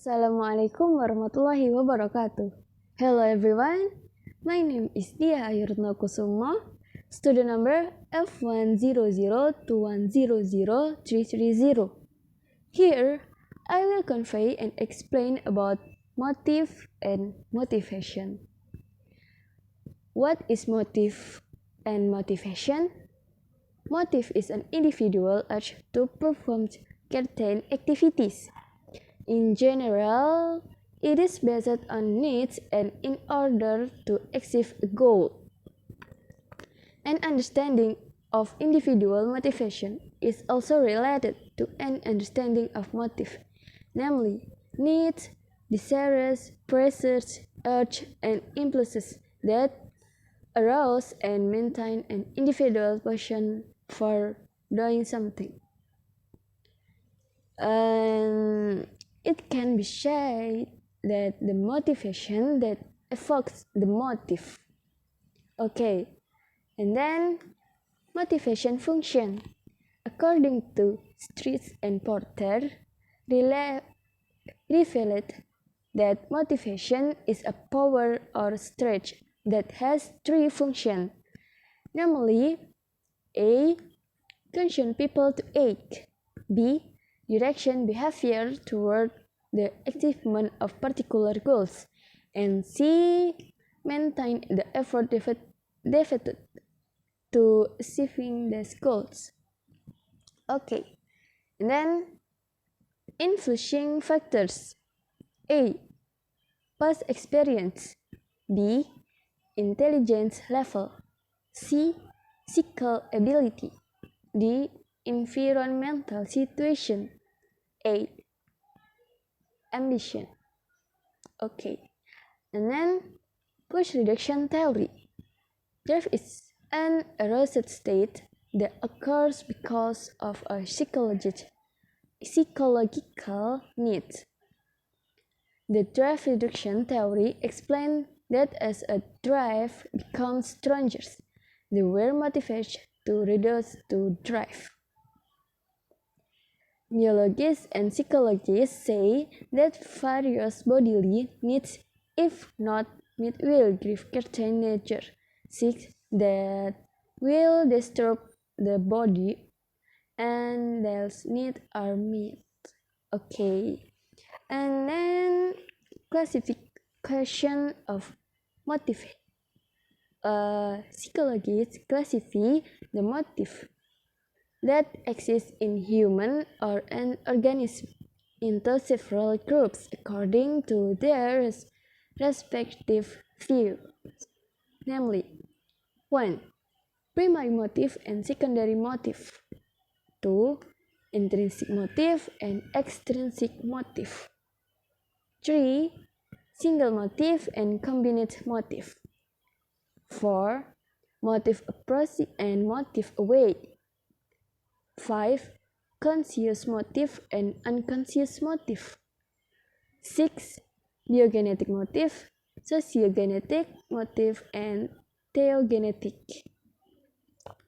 Assalamualaikum warahmatullahi wabarakatuh. Hello everyone, my name is Dia Ayurno Kusumo, student number F10021000330. Here, I will convey and explain about motive and motivation. What is motive and motivation? Motive is an individual urge to perform certain activities. In general, it is based on needs and in order to achieve a goal. An understanding of individual motivation is also related to an understanding of motive, namely needs, desires, pressures, urge, and impulses that arouse and maintain an individual passion for doing something. And it can be said that the motivation that evokes the motive. Okay, and then motivation function. According to Streets and Porter, revealed that motivation is a power or stretch that has three functions, namely A. Condition people to act, B. Direction behavior toward the achievement of particular goals, and C. Maintain the effort devoted to achieving these goals. Okay, and then influencing factors: A. Past experience, B. Intelligence level, C. Physical ability, D. Environmental situation, A. Ambition. Okay, and then push reduction theory. There is an aroused state that occurs because of a psychological need. The drive reduction theory explains that as a drive becomes stronger, the wear motivates to reduce to drive. Biologists and psychologists say that various bodily needs, if not met, will give certain nature, six that will disturb the body, and those needs are met. Okay, and then classification of motive. Psychologists classify the motive that exists in human or an organism into several groups according to their respective views, namely 1. Primary motive and secondary motive, 2. Intrinsic motive and extrinsic motive, 3. Single motive and combined motive, 4. Motive approach and motive away, 5. Conscious motive and unconscious motive, 6. Biogenetic motive, sociogenetic motive, and theogenetic.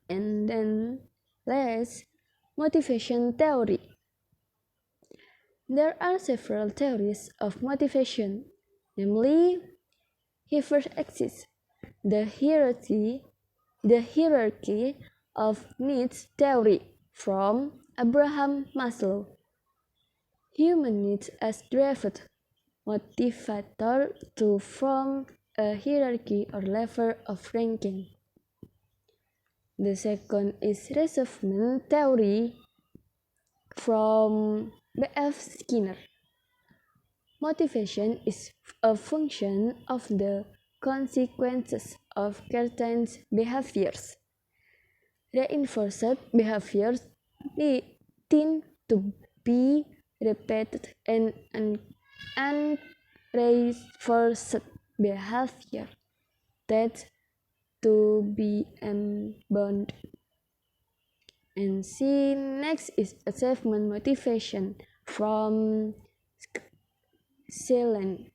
And then last, motivation theory. There are several theories of motivation, namely, here first exists the hierarchy of needs theory from Abraham Maslow. Human needs as driven motivator to form a hierarchy or level of ranking. The second is reservation theory from B.F. Skinner. Motivation is a function of the consequences of certain behaviors. Reinforced behaviors tend to be repeated and unreinforced behavior that to be unbound. And see, next is achievement motivation from Celan.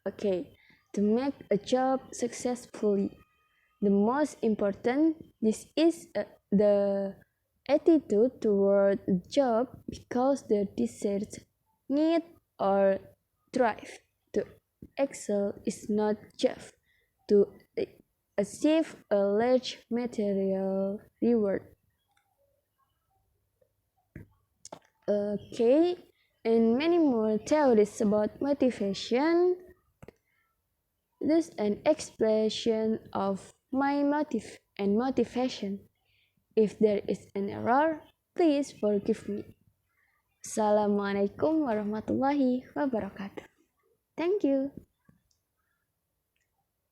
Okay, to make a job successfully, the most important this is the attitude toward a job because the desired need or thrive. To excel is not just to achieve a large material reward. Okay, and many more theories about motivation. This is an expression of my motive and motivation. If there is an error, please forgive me. Assalamualaikum warahmatullahi wabarakatuh. Thank you.